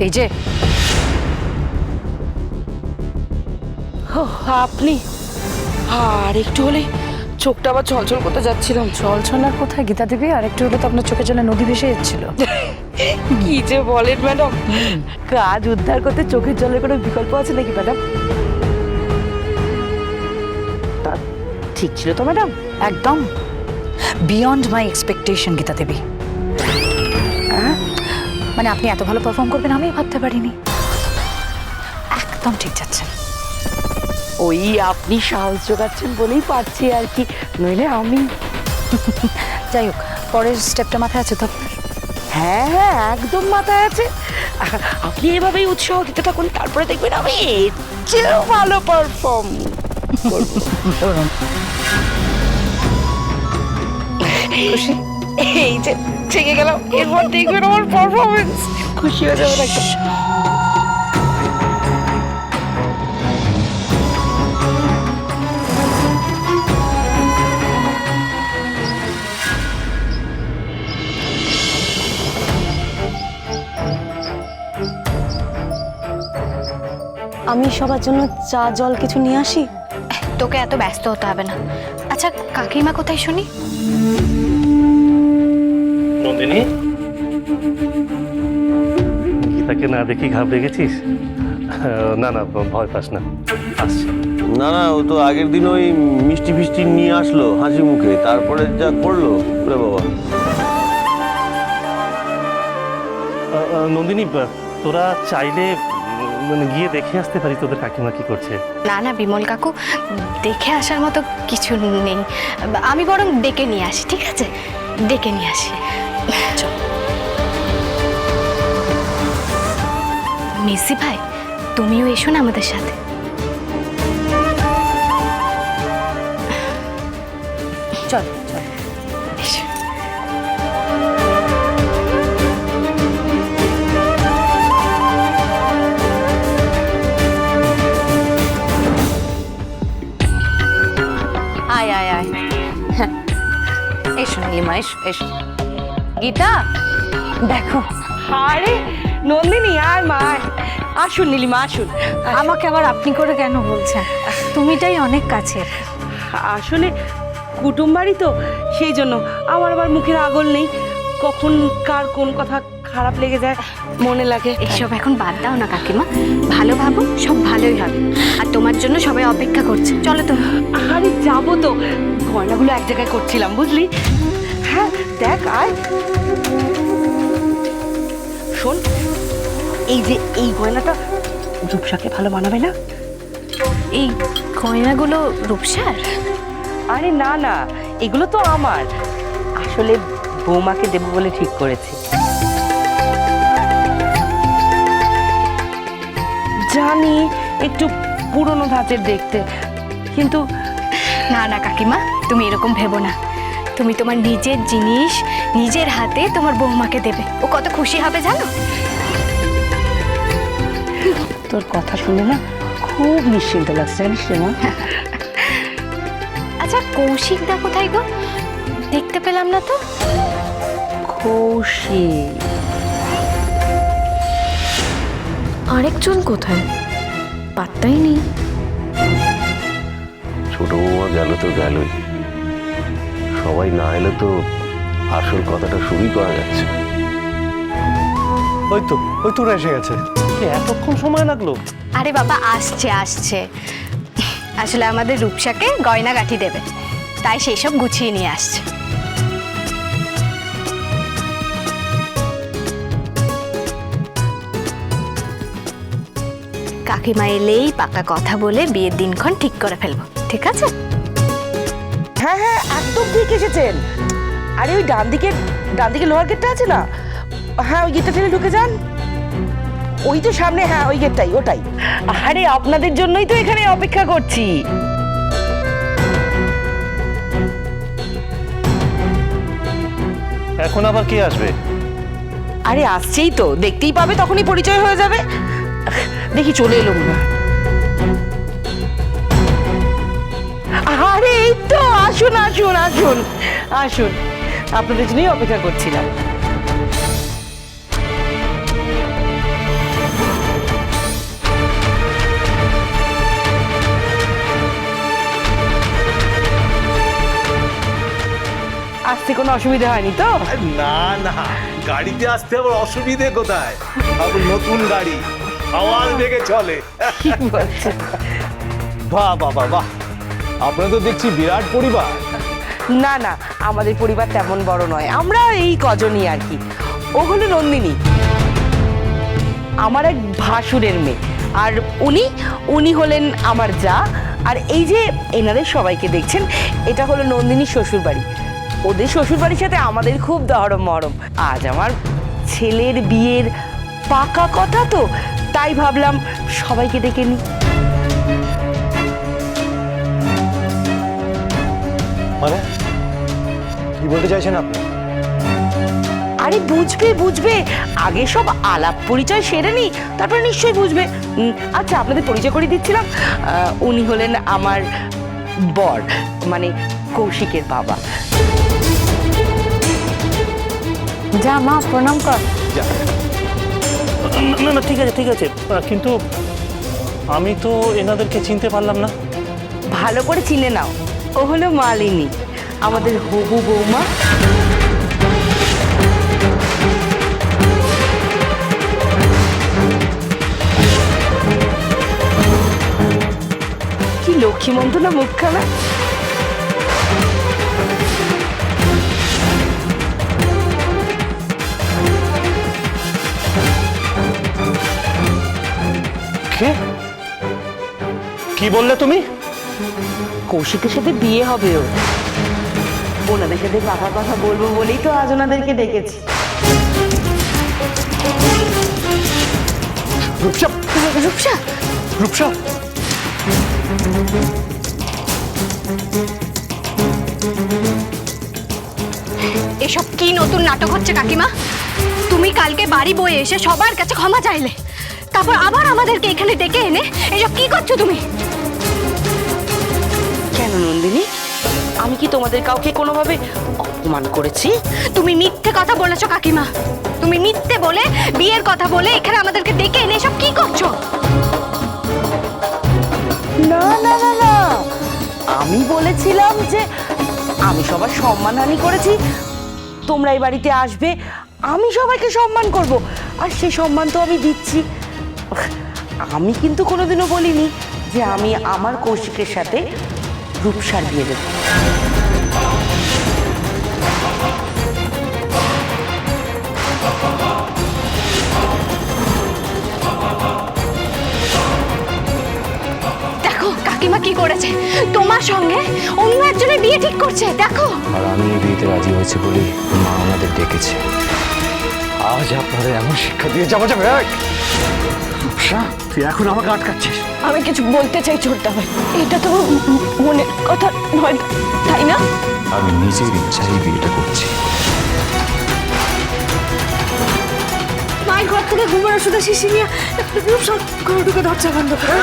এই যে আপনি আর একটু হলেই চোখটা আবার ছলছল করতে যাচ্ছিলাম। ছলছলার কোথায় গীতা দেবী, আর একটু হলে তো আপনার চোখে জলে নদী ভেসে যাচ্ছিল। কি যে বলেন ম্যাডাম, কাজ উদ্ধার করতে চোখের জলের কোনো বিকল্প আছে নাকি ম্যাডাম? তা ঠিক ছিল তো ম্যাডাম? একদম বিয়ন্ড মাই এক্সপেকটেশন গীতা দেবী। মানে আপনি এত ভালো পারফর্ম করবেন আমি ভাবতে পারিনি। একদম ঠিক যাচ্ছেন। ওই আপনি সাহস জোগাচ্ছেন বলেই পারছি আর কি, নইলে আমি। যাই হোক, পরের স্টেপটা মাথায় আছে তো আপনার? হ্যাঁ হ্যাঁ, একদম মাথায় আছে। আপনি এভাবেই উৎসাহ দিতে থাকুন, তারপরে দেখবেন আমি এর চেয়েও ভালো পারফর্ম করবো। খুশি? এই যে থেকে গেলাম, এরপর দেখবেন আমার পারফরমেন্স, খুশি হয়ে যাবেন একদম। আমি সবার জন্য চা জল কিছু নিয়ে আসি। তোকে এত ব্যস্ত হতে হবে না। আচ্ছা কাকিমা কোথায় শুনি? নন্দিনী, গীতাকে না দেখি ঘাবড়ে গেছিস? না না, ভয় পাস না, আসছি। না না, ও তো আগের দিন ওই মিষ্টি ফিষ্টি নিয়ে আসলো হাসি মুখে, তারপরে যা করলো ওরে বাবা। নন্দিনী, তোরা চাইলে মানে গিয়ে দেখে আসতে পারি তোদের কাকিমা কি করছে। না না বিমল কাকু, দেখে আসার মতো কিছু নেই। আমি বরং ডেকে নিয়ে আসি, ঠিক আছে? ডেকে নিয়ে আসি। চল। মেসি ভাই, তুমিও এসো না আমাদের সাথে। চল চল। এসো। আয় আয় আয়, এসো নীলিমা, এসো এসো। গীতা দেখো, আরে নন্দিনী আর মা, আসুন নীলিমা আসুন। আমাকে আবার আপনি করে কেন বলছেন? তুমিটাই অনেক কাছের। আসলে কুটুম বাড়ি তো, সেই জন্য আমার আবার মুখের আগল নেই, কখন কার কোন কথা খারাপ লেগে যায় মনে লাগে। এসব এখন বাদ দাও না কাকিমা, ভালো ভাবো, সব ভালোই হবে। আর তোমার জন্য সবাই অপেক্ষা করছে, চলো তো। আরে যাবো তো, গয়নাগুলো এক জায়গায় করছিলাম বুঝলি। হ্যাঁ দেখ আয়, শোন, এই যে এই গয়নাটা রূপসাকে ভালো মানাবে না? এই গয়নাগুলো রূপসার? আরে না না, এগুলো তো আমার, আসলে বৌমাকে দেবো বলে ঠিক করেছি। জানি একটু পুরনো ধাঁচের দেখতে, কিন্তু না না কাকিমা, তুমি এরকম ভেবো না। তুমি তোমার নিজের জিনিস নিজের হাতে তোমার বৌমাকে দেবে, ও কত খুশি হবে জানো। তোর কথা শুনে না খুব নিশ্চিন্ত লাগছে, জানিস রে মা। আচ্ছা কৌশিক দা কোথায় গো? দেখতে পেলাম না তো। কৌশিক আরেকজন কোথায়? পাত্তাই নেই। ছোট বৌমা গেল তো গেলই, সবাই না এলে তো আসল কথাটা শুরুই করা যাচ্ছে। ওই তো, ওই তোরা এসে গেছে। এতক্ষণ সময় লাগলো? আরে বাবা আসছে আসছে, আসলে আমাদের রূপসাকে গয়না গাঁঠি দেবে, তাই সেই সব গুছিয়ে নিয়ে আসছে। কাকিমা এলেই পাকা কথা বলে বিয়ের দিনক্ষণ ঠিক করে ফেলবো, ঠিক আছে? হ্যাঁ হ্যাঁ একদম ঠিক এসেছেন। আরে ওই ডান দিকে লোহার গেটটা আছে না, হ্যাঁ ওই গেটটা ঠেলে ঢুকে যান, ওই তো সামনে, হ্যাঁ ওই গেটটাই, ওটাই। আরে আপনাদের জন্যই তো এখানে অপেক্ষা করছি। এখন আবার কে আসবে? আরে আসছেই তো, দেখতেই পাবে, তখনই পরিচয় হয়ে যাবে। দেখি চলে এলো মনে হয়। আরে এই তো, আসুন আসুন আসুন আসুন, আপনাদের জন্যই অপেক্ষা করছিলাম। আসতে কোনো অসুবিধা হয়নি তো? না না, গাড়িতে আসতে আবার অসুবিধে কোথায়? আবার নতুন গাড়ি, আওয়াজ বেগে চলে। কি বলছেন? বাহ বাহ বাহ বাহ, আপনারা তো দেখছি বিরাট পরিবার। না না, আমাদের পরিবার তেমন বড় নয়, আমরা এই কজনই আর কি। ও হলো নন্দিনী, আমার এক ভাসুরের মেয়ে, আর উনি হলেন আমার যা। আর এই যে এনাদের সবাইকে দেখছেন, এটা হলো নন্দিনীর শ্বশুর বাড়ি। ওদের শ্বশুর বাড়ির সাথে আমাদের খুব দহরম মহরম। আজ আমার ছেলের বিয়ের পাকা কথা তো, তাই ভাবলাম সবাইকে ডেকে নিই। মানে কি বলতে চাইছেন আপনি? আরে বুঝবে, আগে সব আলাপ পরিচয় সেরে নি, তারপর নিশ্চয়ই বুঝবে। আচ্ছা, আপনাদের পরিচয় করে দিচ্ছিলাম। উনি হলেন আমার বর, মানে কৌশিকের বাবা। যা মা, প্রণাম কর। না না, ঠিক আছে ঠিক আছে, কিন্তু আমি তো এনাদেরকে চিনতে পারলাম না। ভালো করে চিনে নাও, ও হলো মালিনী, আমাদের হবু বৌমা। কি লক্ষ্মীমন্ত না মুখখানা। কি বললে তুমি? কৌশিকের সাথে বিয়ে হবে ওর। ওনাদের সাথে পাকা কথা বলবো বলেই তো আজ ওনাদেরকে ডেকেছি। রূপসা, রূপসা, রূপসা, এসব কি নতুন নাটক হচ্ছে কাকিমা? তুমি কালকে বাড়ি বয়ে এসে সবার কাছে ক্ষমা চাইলে, তারপর আবার আমাদেরকে এখানে ডেকে এনে এসব কি করছো তুমি? কেন নন্দিনী, আমি কি তোমাদের কাউকে কোনোভাবে অপমান করেছি? তুমি মিথ্যে কথা বলেছো কাকিমা। তুমি মিথ্যে বলে, বিয়ের কথা বলে এখানে আমাদেরকে ডেকে এনে এসব কি করছো? না না না না, আমি বলেছিলাম যে আমি সবার সম্মানহানি করেছি, তোমরা এই বাড়িতে আসবে, আমি সবাইকে সম্মান করব, আর সেই সম্মান তো আমি দিচ্ছি। আমি কিন্তু কোনোদিনও বলিনি যে আমি আমার কৌশিকের সাথে রূপসার বিয়ে দেব। দেখো কাকিমা কি করেছে, তোমার সঙ্গে অন্য একজনের বিয়ে ঠিক করছে। দেখো, আর আমি এই বিয়েতে রাজি হয়েছি বলেই মা আমাদের ডেকেছে। আজ আপনাদের এমন শিক্ষা দিয়ে যাবো যাবে। রূপসা, তুই এখন আমাকে আটকাচ্ছিস। আমি কিছু বলতে চাই ছোট্টা ভাই, এটা তো মনের কথা নয়, তাই না? আমি নিজের ইচ্ছাই বিয়েটা করছি। মায়ের ঘর থেকে ঘুমের ওষুধে শিশি নিয়ে সব ঘরটুকু দরজা বন্ধ করে